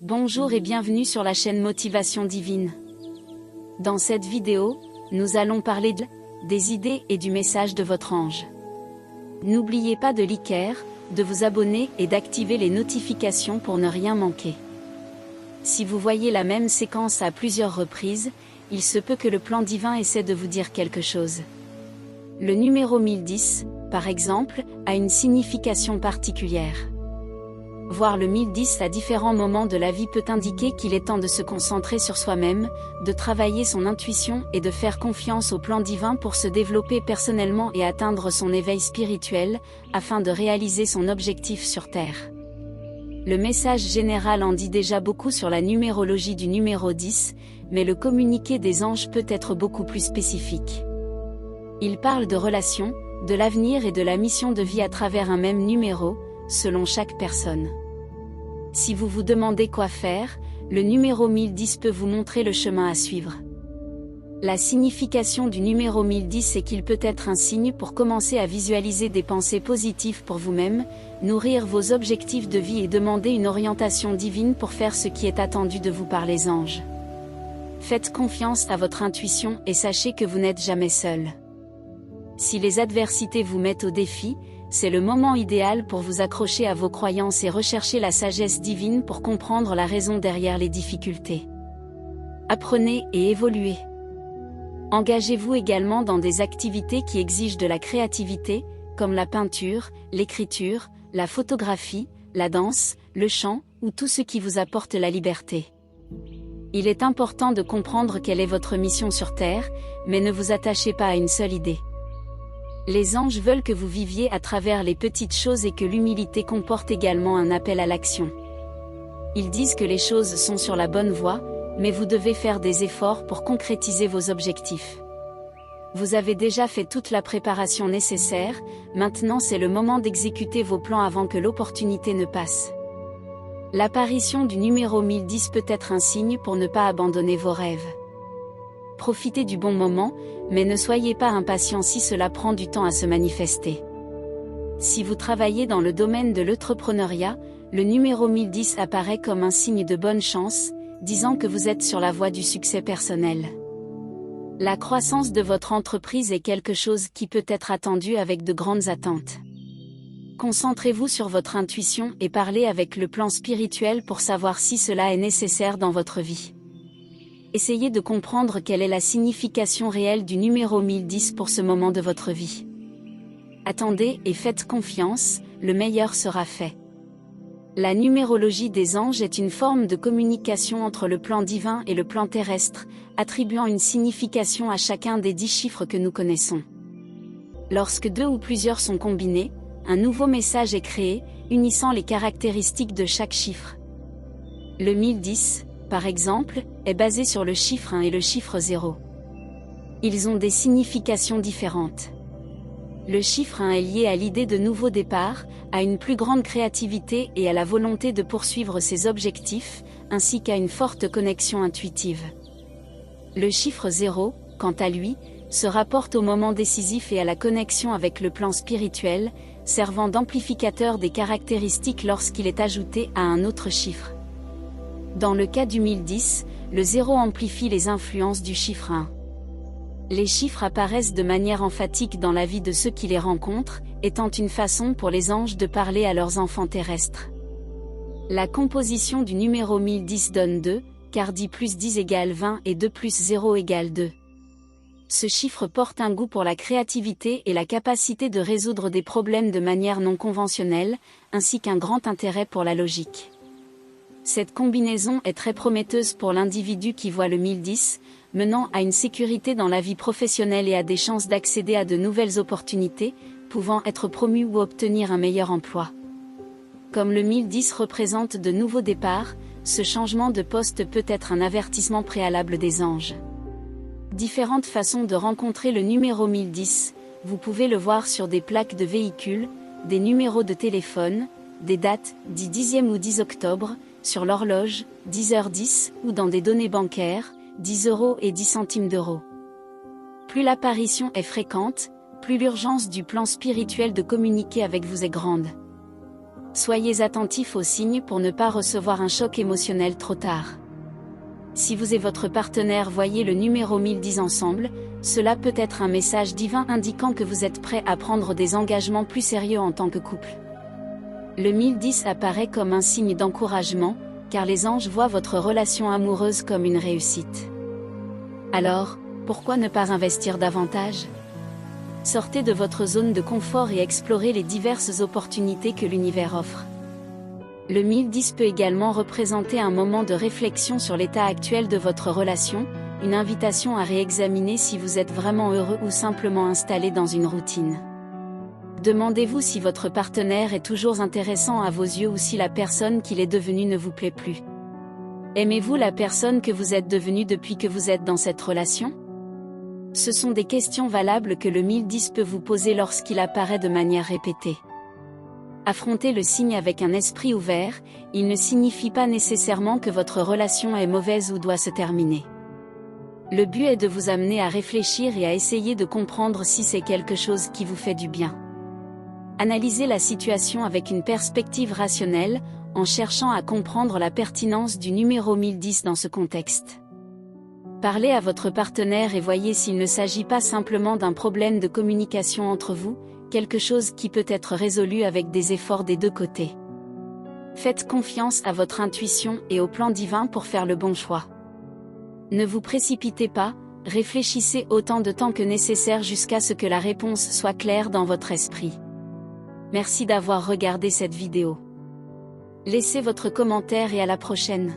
Bonjour et bienvenue sur la chaîne Motivation Divine. Dans cette vidéo, nous allons parler des idées et du message de votre ange. N'oubliez pas de liker, de vous abonner et d'activer les notifications pour ne rien manquer. Si vous voyez la même séquence à plusieurs reprises, il se peut que le plan divin essaie de vous dire quelque chose. Le numéro 1010, par exemple, a une signification particulière. Voir le 1010 à différents moments de la vie peut indiquer qu'il est temps de se concentrer sur soi-même, de travailler son intuition et de faire confiance au plan divin pour se développer personnellement et atteindre son éveil spirituel, afin de réaliser son objectif sur Terre. Le message général en dit déjà beaucoup sur la numérologie du numéro 10, mais le communiqué des anges peut être beaucoup plus spécifique. Il parle de relations, de l'avenir et de la mission de vie à travers un même numéro, selon chaque personne. Si vous vous demandez quoi faire, le numéro 1010 peut vous montrer le chemin à suivre. La signification du numéro 1010 est qu'il peut être un signe pour commencer à visualiser des pensées positives pour vous-même, nourrir vos objectifs de vie et demander une orientation divine pour faire ce qui est attendu de vous par les anges. Faites confiance à votre intuition et sachez que vous n'êtes jamais seul. Si les adversités vous mettent au défi, c'est le moment idéal pour vous accrocher à vos croyances et rechercher la sagesse divine pour comprendre la raison derrière les difficultés. Apprenez et évoluez. Engagez-vous également dans des activités qui exigent de la créativité, comme la peinture, l'écriture, la photographie, la danse, le chant, ou tout ce qui vous apporte la liberté. Il est important de comprendre quelle est votre mission sur Terre, mais ne vous attachez pas à une seule idée. Les anges veulent que vous viviez à travers les petites choses et que l'humilité comporte également un appel à l'action. Ils disent que les choses sont sur la bonne voie, mais vous devez faire des efforts pour concrétiser vos objectifs. Vous avez déjà fait toute la préparation nécessaire, maintenant c'est le moment d'exécuter vos plans avant que l'opportunité ne passe. L'apparition du numéro 1010 peut être un signe pour ne pas abandonner vos rêves. Profitez du bon moment, mais ne soyez pas impatient si cela prend du temps à se manifester. Si vous travaillez dans le domaine de l'entrepreneuriat, le numéro 1010 apparaît comme un signe de bonne chance, disant que vous êtes sur la voie du succès personnel. La croissance de votre entreprise est quelque chose qui peut être attendu avec de grandes attentes. Concentrez-vous sur votre intuition et parlez avec le plan spirituel pour savoir si cela est nécessaire dans votre vie. Essayez de comprendre quelle est la signification réelle du numéro 1010 pour ce moment de votre vie. Attendez et faites confiance, le meilleur sera fait. La numérologie des anges est une forme de communication entre le plan divin et le plan terrestre, attribuant une signification à chacun des 10 chiffres que nous connaissons. Lorsque 2 ou plusieurs sont combinés, un nouveau message est créé, unissant les caractéristiques de chaque chiffre. Le 1010, par exemple, est basé sur le chiffre 1 et le chiffre 0. Ils ont des significations différentes. Le chiffre 1 est lié à l'idée de nouveau départ, à une plus grande créativité et à la volonté de poursuivre ses objectifs, ainsi qu'à une forte connexion intuitive. Le chiffre 0, quant à lui, se rapporte au moment décisif et à la connexion avec le plan spirituel, servant d'amplificateur des caractéristiques lorsqu'il est ajouté à un autre chiffre. Dans le cas du 1010, le 0 amplifie les influences du chiffre 1. Les chiffres apparaissent de manière emphatique dans la vie de ceux qui les rencontrent, étant une façon pour les anges de parler à leurs enfants terrestres. La composition du numéro 1010 donne 2, car 10 plus 10 égale 20 et 2 plus 0 égale 2. Ce chiffre porte un goût pour la créativité et la capacité de résoudre des problèmes de manière non conventionnelle, ainsi qu'un grand intérêt pour la logique. Cette combinaison est très prometteuse pour l'individu qui voit le 1010, menant à une sécurité dans la vie professionnelle et à des chances d'accéder à de nouvelles opportunités, pouvant être promu ou obtenir un meilleur emploi. Comme le 1010 représente de nouveaux départs, ce changement de poste peut être un avertissement préalable des anges. Différentes façons de rencontrer le numéro 1010, vous pouvez le voir sur des plaques de véhicules, des numéros de téléphone, des dates, 10e ou 10 octobre, sur l'horloge, 10h10, ou dans des données bancaires, 10 € et 10 centimes d'euros. Plus l'apparition est fréquente, plus l'urgence du plan spirituel de communiquer avec vous est grande. Soyez attentif aux signes pour ne pas recevoir un choc émotionnel trop tard. Si vous et votre partenaire voyez le numéro 1010 ensemble, cela peut être un message divin indiquant que vous êtes prêt à prendre des engagements plus sérieux en tant que couple. Le 1010 apparaît comme un signe d'encouragement, car les anges voient votre relation amoureuse comme une réussite. Alors, pourquoi ne pas investir davantage ? Sortez de votre zone de confort et explorez les diverses opportunités que l'univers offre. Le 1010 peut également représenter un moment de réflexion sur l'état actuel de votre relation, une invitation à réexaminer si vous êtes vraiment heureux ou simplement installé dans une routine. Demandez-vous si votre partenaire est toujours intéressant à vos yeux ou si la personne qu'il est devenu ne vous plaît plus. Aimez-vous la personne que vous êtes devenu depuis que vous êtes dans cette relation ? Ce sont des questions valables que le 1010 peut vous poser lorsqu'il apparaît de manière répétée. Affrontez le signe avec un esprit ouvert, il ne signifie pas nécessairement que votre relation est mauvaise ou doit se terminer. Le but est de vous amener à réfléchir et à essayer de comprendre si c'est quelque chose qui vous fait du bien. Analysez la situation avec une perspective rationnelle, en cherchant à comprendre la pertinence du numéro 1010 dans ce contexte. Parlez à votre partenaire et voyez s'il ne s'agit pas simplement d'un problème de communication entre vous, quelque chose qui peut être résolu avec des efforts des deux côtés. Faites confiance à votre intuition et au plan divin pour faire le bon choix. Ne vous précipitez pas, réfléchissez autant de temps que nécessaire jusqu'à ce que la réponse soit claire dans votre esprit. Merci d'avoir regardé cette vidéo. Laissez votre commentaire et à la prochaine.